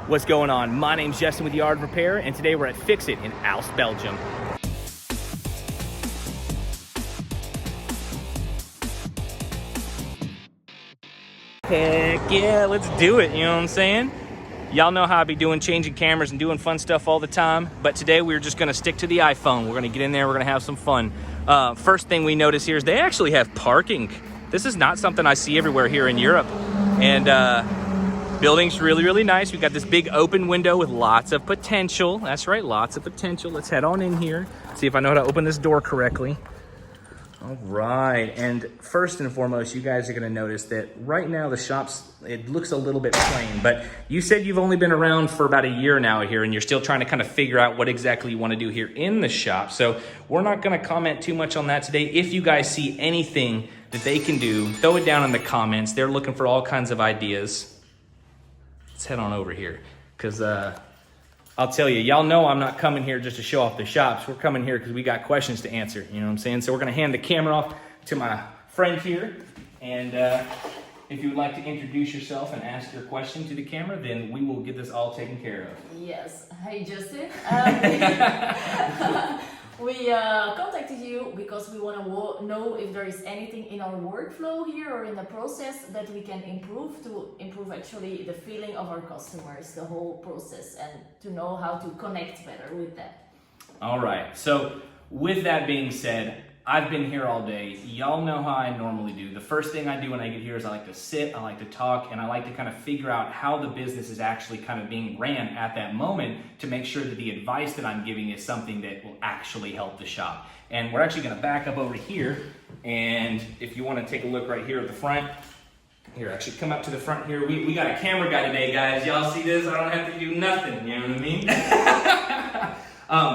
What's going on? My name's Justin with the Art of Repair, and today we're at FixIT in Aalst, Belgium. Heck yeah, let's do it, you know what I'm saying? Y'all know how I be doing changing cameras and doing fun stuff all the time, but today we're just gonna stick to the iPhone. We're gonna get in there, we're gonna have some fun. First thing we notice here is they actually have parking. This is not something I see everywhere here in Europe. And building's really, really nice. We've got this big open window with lots of potential. That's right, lots of potential. Let's head on in here, see if I know how to open this door correctly. All right, and first and foremost, you guys are gonna notice that right now the shop's, it looks a little bit plain, but you said you've only been around for about a year now here, and you're still trying to kind of figure out what exactly you wanna do here in the shop. So we're not gonna comment too much on that today. If you guys see anything that they can do, throw it down in the comments. They're looking for all kinds of ideas. Let's head on over here, because I'll tell you, y'all know I'm not coming here just to show off the shops. We're coming here because we got questions to answer, you know what I'm saying? So we're gonna hand the camera off to my friend here, and if you would like to introduce yourself and ask your question to the camera, then we will get this all taken care of. Yes. Hey, Justin. We contacted you because we want to know if there is anything in our workflow here or in the process that we can improve to improve actually the feeling of our customers, the whole process, and to know how to connect better with that. All right, so with that being said, I've been here all day. Y'all know how I normally do. The first thing I do when I get here is I like to sit, I like to talk, and I like to kind of figure out how the business is actually kind of being ran at that moment to make sure that the advice that I'm giving is something that will actually help the shop. And we're actually gonna back up over here, and if you wanna take a look right here at the front, here, actually come up to the front here. We got a camera guy today, guys. Y'all see this? I don't have to do nothing, you know what I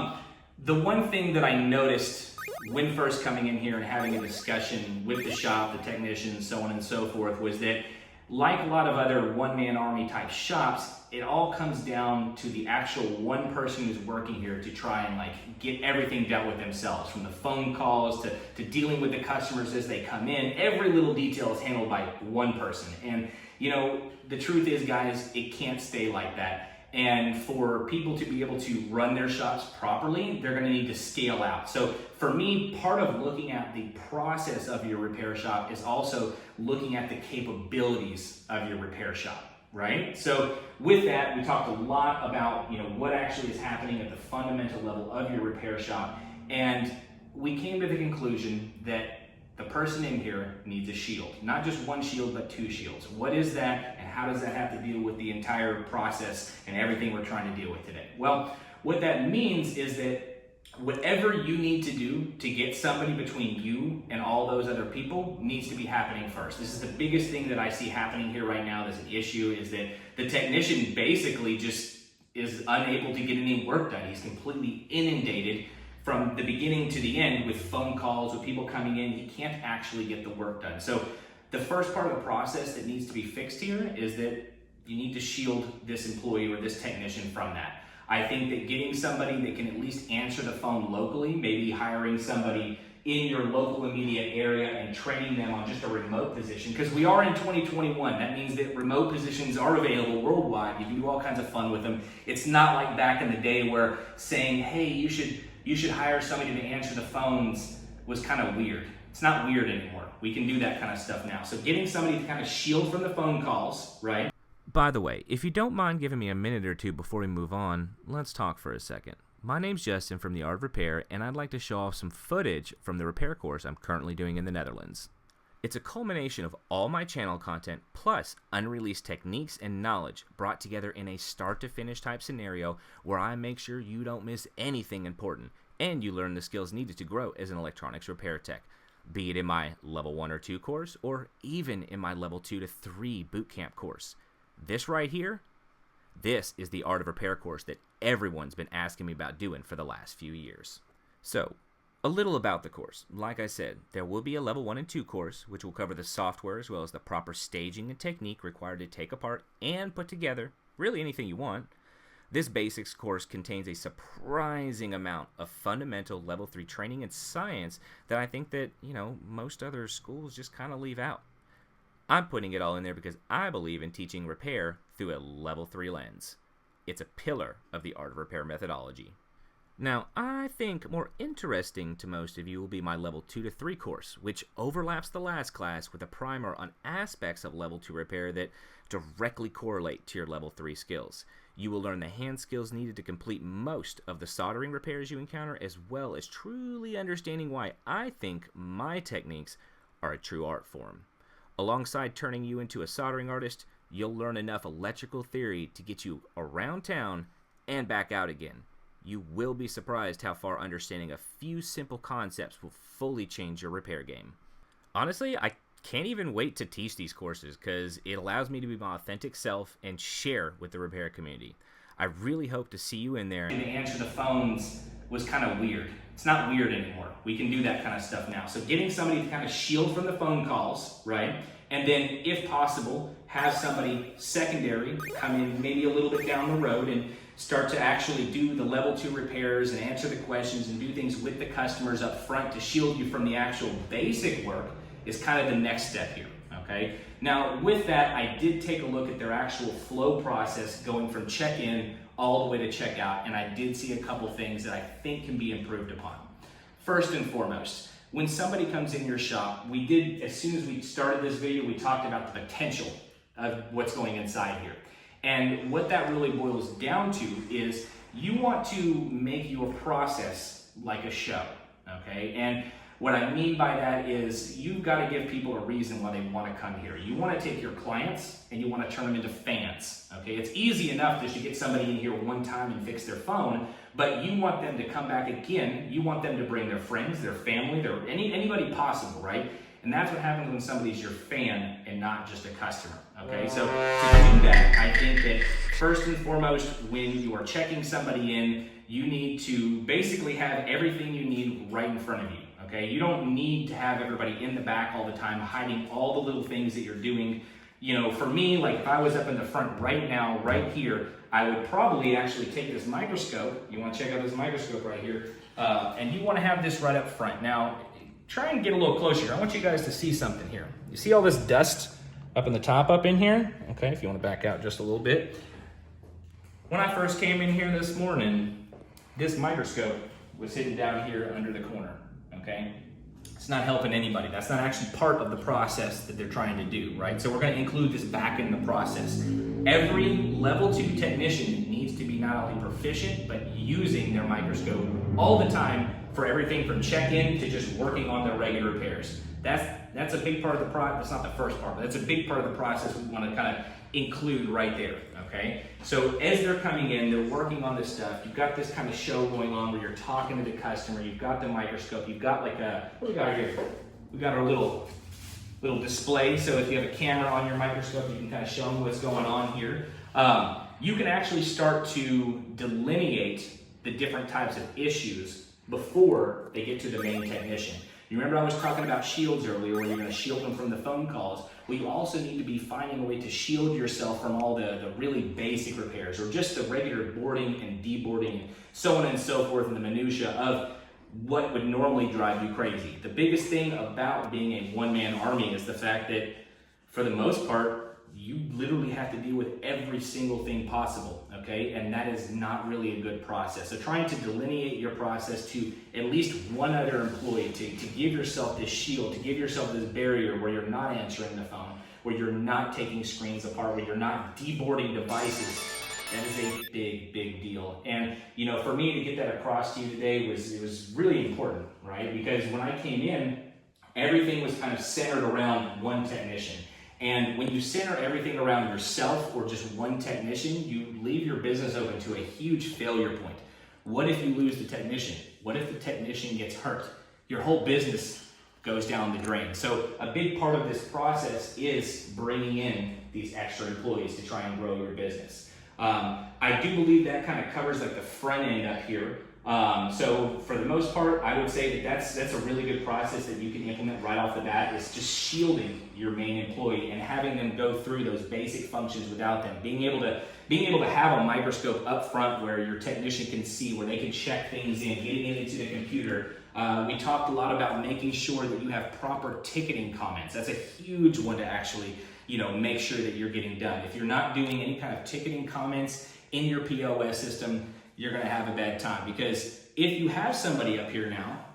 mean? The one thing that I noticed when first coming in here and having a discussion with the shop, the technicians, so on and so forth, was that like a lot of other one-man army type shops, it all comes down to the actual one person who's working here to try and like get everything dealt with themselves, from the phone calls to dealing with the customers as they come in. Every little detail is handled by one person. And you know, the truth is, guys, it can't stay like that. And for people to be able to run their shops properly, they're gonna need to scale out. So for me, part of looking at the process of your repair shop is also looking at the capabilities of your repair shop, right? So with that, we talked a lot about, you know, what actually is happening at the fundamental level of your repair shop. And we came to the conclusion that the person in here needs a shield, not just one shield, but two shields. What is that, and how does that have to deal with the entire process and everything we're trying to deal with today? Well, what that means is that whatever you need to do to get somebody between you and all those other people needs to be happening first. This is the biggest thing that I see happening here right now. There's an issue is that the technician basically just is unable to get any work done. He's completely inundated from the beginning to the end with phone calls, with people coming in. He can't actually get the work done. So the first part of the process that needs to be fixed here is that you need to shield this employee or this technician from that. I think that getting somebody that can at least answer the phone locally, maybe hiring somebody in your local immediate area and training them on just a remote position, because we are in 2021. That means that remote positions are available worldwide. You can do all kinds of fun with them. It's not like back in the day where saying, hey, you should hire somebody to answer the phones was kind of weird. It's not weird anymore. We can do that kind of stuff now. So getting somebody to kind of shield from the phone calls, right? By the way, if you don't mind giving me a minute or two before we move on, let's talk for a second. My name's Justin from the Art of Repair, and I'd like to show off some footage from the repair course I'm currently doing in the Netherlands. It's a culmination of all my channel content plus unreleased techniques and knowledge brought together in a start-to-finish type scenario where I make sure you don't miss anything important and you learn the skills needed to grow as an electronics repair tech, be it in my level 1 or 2 course or even in my level 2 to 3 bootcamp course. This right here, this is the Art of Repair course that everyone's been asking me about doing for the last few years. So, a little about the course. Like I said, there will be a level 1 and 2 course, which will cover the software as well as the proper staging and technique required to take apart and put together really anything you want. This basics course contains a surprising amount of fundamental level 3 training and science that I think that, you know, most other schools just kind of leave out. I'm putting it all in there because I believe in teaching repair through a level 3 lens. It's a pillar of the art of repair methodology. Now, I think more interesting to most of you will be my Level 2 to 3 course, which overlaps the last class with a primer on aspects of Level 2 repair that directly correlate to your Level 3 skills. You will learn the hand skills needed to complete most of the soldering repairs you encounter, as well as truly understanding why I think my techniques are a true art form. Alongside turning you into a soldering artist, you'll learn enough electrical theory to get you around town and back out again. You will be surprised how far understanding a few simple concepts will fully change your repair game. Honestly, I can't even wait to teach these courses because it allows me to be my authentic self and share with the repair community. I really hope to see you in there. To answer the phones was kind of weird. It's not weird anymore. We can do that kind of stuff now. So getting somebody to kind of shield from the phone calls, right? And then, if possible, have somebody secondary come in maybe a little bit down the road and start to actually do the Level 2 repairs and answer the questions and do things with the customers up front to shield you from the actual basic work is kind of the next step here, okay? Now, with that, I did take a look at their actual flow process going from check-in all the way to check-out, and I did see a couple things that I think can be improved upon. First and foremost, when somebody comes in your shop, we did, as soon as we started this video, we talked about the potential of what's going inside here. And what that really boils down to is you want to make your process like a show, okay? And what I mean by that is you've got to give people a reason why they want to come here. You want to take your clients and you want to turn them into fans, okay? It's easy enough just to get somebody in here one time and fix their phone, but you want them to come back again. You want them to bring their friends, their family, anybody possible, right? And that's what happens when somebody's your fan and not just a customer, okay? So to do that, I think that first and foremost, when you are checking somebody in, you need to basically have everything you need right in front of you, okay? You don't need to have everybody in the back all the time, hiding all the little things that you're doing. You know, for me, like if I was up in the front right now, right here, I would probably actually take this microscope. You want to check out this microscope right here, and you want to have this right up front. Now, try and get a little closer. I want you guys to see something here. You see all this dust up in the top up in here? Okay, if you want to back out just a little bit. When I first came in here this morning, this microscope was sitting down here under the corner, okay? It's not helping anybody. That's not actually part of the process that they're trying to do, right? So we're going to include this back in the process. Every Level 2 technician needs to be not only proficient, but using their microscope all the time for everything from check-in to just working on their regular repairs. That's a big part of the process. That's not the first part, but that's a big part of the process we want to kind of include right there, okay? So as they're coming in, they're working on this stuff. You've got this kind of show going on where you're talking to the customer. You've got the microscope. You've got like what do we got here? We got our little display. So if you have a camera on your microscope, you can kind of show them what's going on here. You can actually start to delineate the different types of issues before they get to the main technician. You remember I was talking about shields earlier, where you're going to shield them from the phone calls. Well, you also need to be finding a way to shield yourself from all the really basic repairs, or just the regular boarding and deboarding, so on and so forth, and the minutia of what would normally drive you crazy. The biggest thing about being a one-man army is the fact that, for the most part, you literally have to deal with every single thing possible, okay? And that is not really a good process. So trying to delineate your process to at least one other employee, to give yourself this shield, to give yourself this barrier where you're not answering the phone, where you're not taking screens apart, where you're not deboarding devices, that is a big, big deal. And, you know, for me to get that across to you today it was really important, right? Because when I came in, everything was kind of centered around one technician. And when you center everything around yourself or just one technician, you leave your business open to a huge failure point. What if you lose the technician? What if the technician gets hurt? Your whole business goes down the drain. So a big part of this process is bringing in these extra employees to try and grow your business. I do believe that kind of covers like the front end up here. So for the most part, I would say that's a really good process that you can implement right off the bat. Is just shielding your main employee and having them go through those basic functions without them. Being able to have a microscope up front where your technician can see, where they can check things in, getting it into the computer. We talked a lot about making sure that you have proper ticketing comments. That's a huge one to actually, make sure that you're getting done. If you're not doing any kind of ticketing comments, in your POS system, you're gonna have a bad time. Because if you have somebody up here now,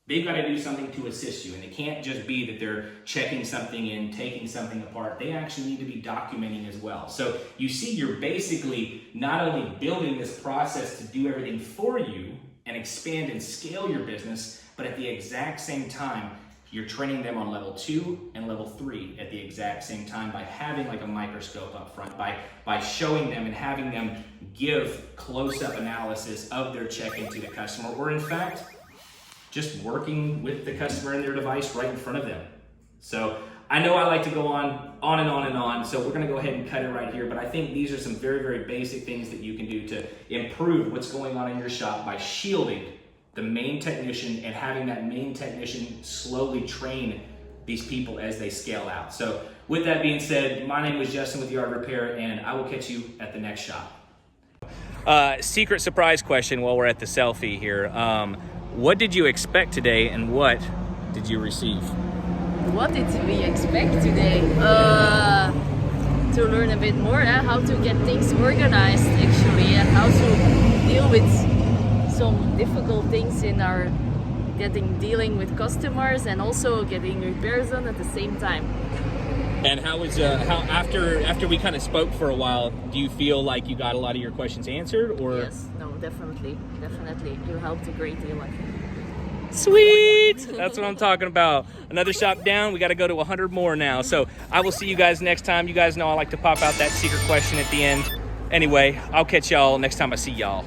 they've got to do something to assist you, and it can't just be that they're checking something in, taking something apart. They actually need to be documenting as well. So you see, you're basically not only building this process to do everything for you and expand and scale your business, but at the exact same time, you're training them on level 2 and level 3 at the exact same time by having like a microscope up front, by showing them and having them give close-up analysis of their check-in to the customer, or in fact, just working with the customer and their device right in front of them. So I know I like to go on and on and on, so we're gonna go ahead and cut it right here, but I think these are some very, very basic things that you can do to improve what's going on in your shop by shielding the main technician and having that main technician slowly train these people as they scale out. So with that being said, my name is Justin with Yard Repair, and I will catch you at the next shop. Secret surprise question while we're at the selfie here. What did you expect today, and what did you receive? What did we expect today? To learn a bit more how to get things organized actually, and how to deal with some difficult things in our dealing with customers, and also getting repairs done at the same time. And how after we kind of spoke for a while, do you feel like you got a lot of your questions answered? Or Yes, no, definitely. You helped a great deal, I think. Sweet! That's what I'm talking about. Another shop down. We got to go to 100 more now. So I will see you guys next time. You guys know I like to pop out that secret question at the end. Anyway, I'll catch y'all next time I see y'all.